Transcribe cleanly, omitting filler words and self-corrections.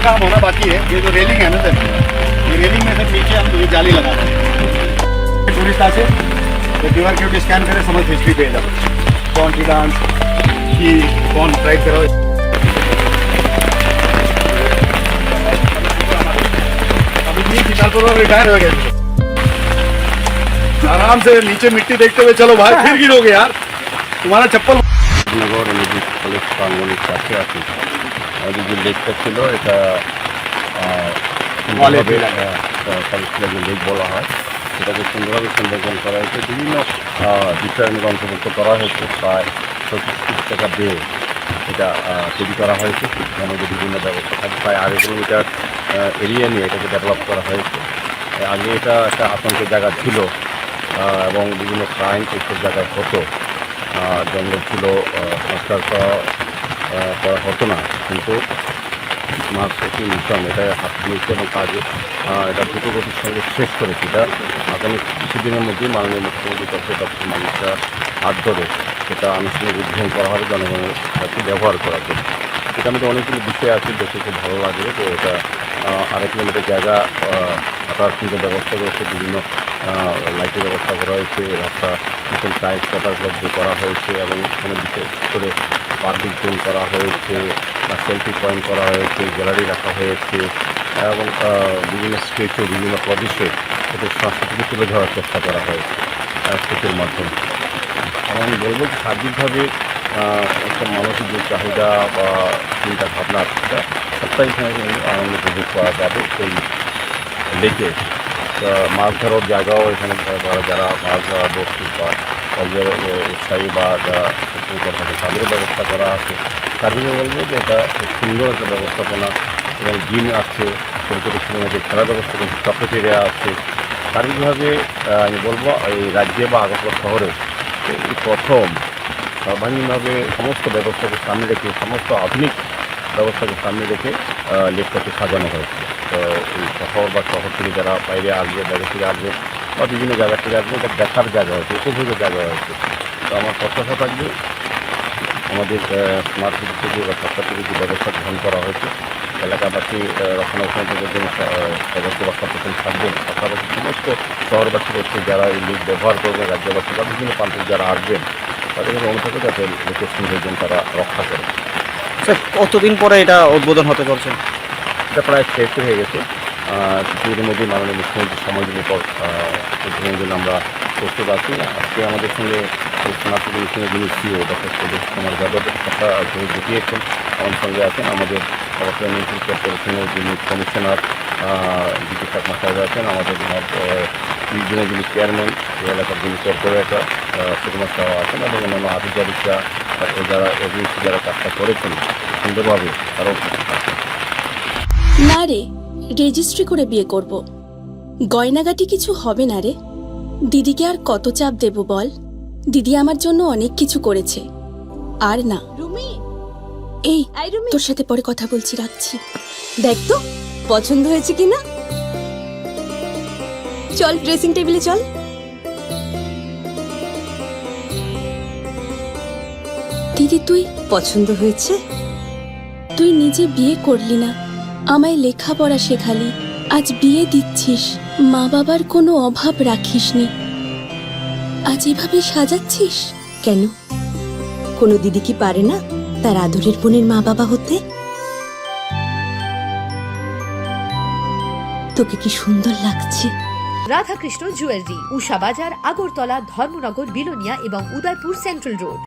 काम होना बाकी है। ये जो रेलिंग है ना सर, ये रेलिंग में सर नीचे हम ये जाली लगा रहे हैं। टूरिस्ट आसे तो QR कोड स्कैन करे समझ हिस्ट्री पे जाओ, कौन सी डांस की कौन ड्राइव करो। अभी शिकारपुर रिटायर हो गए, आराम से नीचे मिट्टी देखते हुए चलो भाई, फिर गिरोगे यार, तुम्हारा चप्पल। নগর নদী কলেজ প্রাঙ্গণের কাছে আছে। আমাদের যে লেকটা ছিল এটা সুন্দরভাবে লেক বলা হয়, সেটাকে সুন্দরভাবে সৌন্দর্যন করা হয়েছে। বিভিন্ন বিষয়ের অন্তর্ভুক্ত করা হয়েছে। প্রায় 25 কোটি টাকা দিয়ে এটা তৈরি করা হয়েছে। আমাদের বিভিন্ন ব্যবস্থা থাকে। প্রায় 2.5 কিলোমিটার এরিয়া নিয়ে এটাকে ডেভেলপ করা হয়েছে। আগে এটা একটা আতঙ্কের জায়গা ছিল এবং বিভিন্ন ক্রাইম এইসব জায়গায় হতো। জঙ্গল ছিল, সংস্কার করা হতো না, কিন্তু মাছ একটি মিশন এটা হাত নিয়েছে এবং কাজে এটা দ্রুত গতির সঙ্গে শেষ করেছে। এটা আগামী কিছুদিনের মধ্যেই মাননীয় মুখ্যমন্ত্রী ডক্টর মানুষরা হাত ধরে সেটা আনুষ্ঠানিক উদ্বোধন করা হবে জনগণের কাছে ব্যবহার করার জন্য। এটা আমাদের অনেকগুলো বিষয় আছে, দেখে খুব ভালো লাগে। তো এটা 2.5 কিলোমিটার জায়গা হাঁটার সুন্দর ব্যবস্থা রয়েছে, বিভিন্ন লাইটের ব্যবস্থা করা হয়েছে, রাস্তা নতুন টাইলস কাটার করা হয়েছে এবং এখানে বিশেষ করে পার্কিং জোন করা হয়েছে, সেলফি পয়েন্ট করা হয়েছে, গ্যালারি রাখা হয়েছে এবং বিভিন্ন স্টেজে বিভিন্ন প্রদেশে এদের সংস্কৃতিকে তুলে ধরার চেষ্টা করা হয়েছে স্টেজের মাধ্যমে। আমি বলবো যে সার্বিকভাবে একটা মানসিক যে চাহিদা বা চিন্তা ভাবনা সেটা সবটাই এখানে আনন্দ উপভোগ করা যাবে। এই লেকে মাছ ধরার জায়গাও এখানে যারা মাছ ধরা বস্তু বা উৎসাহী বা যারা থাকে তাদেরও ব্যবস্থা করা আছে। সার্বিক বলবো যে এটা খুব সুন্দর একটা ব্যবস্থাপনা এবং জিম আছে, ছোটো ছোটো ছেলেমেয়েদের খেলার ব্যবস্থা করছে, চকলেট এরিয়া আছে। সার্বিকভাবে আমি বলবো এই রাজ্যে বা আগরতলা শহরে এই প্রথম সর্বাঙ্গীনভাবে সমস্ত ব্যবস্থাকে সামনে রেখে, সমস্ত আধুনিক ব্যবস্থাকে সামনে রেখে লেকটাকে সাজানো হয়েছে। তো এই শহর বা শহর থেকে যারা বাইরে আসবে, বাইরে থেকে আসবে বা বিভিন্ন জায়গা থেকে আসবে, এটা দেখার জায়গা হয়েছে, উপভোগের জায়গা হয়েছে। তো আমার প্রত্যাশা থাকবে আমাদের স্মার্ট সিটি থেকে বা সরকার থেকে যে ব্যবস্থা গ্রহণ করা হয়েছে, এলাকাবাসী রক্ষণাবেক্ষণের জন্য সদস্য বা সচেতন থাকবেন। পাশাপাশি সমস্ত শহরবাসী হচ্ছে যারা এই লিগ ব্যবহার করবেন, রাজ্যবাসী বা বিভিন্ন প্রান্ত যারা আসবেন তাদের কাছে অনুভূত যাতে লিগের সৌন্দর্য তারা রক্ষা করে। স্যার, কতদিন পরে এটা উদ্বোধন হতে চলছে? এটা প্রায় শেষ হয়ে গেছে। কিছুদিনের মধ্যেই মাননীয় মুখ্যমন্ত্রীর সময়ের পর উদ্বোধনের জন্য আমরা প্রস্তুত আছি। আজকে আমাদের সঙ্গে স্মার্ট সিটি মিশনের যিনি সিও ডক্টর সুদেশ কুমার যাদব একটা দেখিয়েছেন, আমার সঙ্গে আছেন আমাদের অবসরমন্ত্রী কর্পোরেশনের যিনি কমিশনার বিদ্যুৎ মাসাজ আছেন, আমাদের তিনজনের যিনি চেয়ারম্যান এই এলাকার যিনি কর্পোরেটর সুকুমার সাহা আছেন এবং অন্যান্য আধিকারিকরা যারা এজেন্সি যারা কাজটা করেছেন সুন্দরভাবে কারণ না রে, রেজিস্ট্রি করে বিয়ে করব। গয়নাগাটি কিছু হবে না রে। দিদিকে আর কত চাপ দেব বল? দিদি আমার জন্য অনেক কিছু করেছে। আর না, এই তোর সাথে পরে কথা বলছি, রাখছি। দেখ তো পছন্দ হয়েছে কিনা। চল ড্রেসিং টেবিলে চল। দিদি তুই পছন্দ হয়েছে? তুই নিজে বিয়ে করলি না, আমায় লেখাপড়া শেখালি, আজ বিয়ে দিচ্ছিস, মা বাবার কোনো অভাব রাখিসনি, আজ এভাবে সাজাচ্ছিস কেন? কোনো দিদি কি পারে না তার আদরের বোনের মা বাবা হতে? তোকে কি সুন্দর লাগছে। রাধাকৃষ্ণ জুয়েলারি, উষা বাজার, আগরতলা, ধর্মনগর, বিলোনিয়া এবং উদয়পুর সেন্ট্রাল রোড।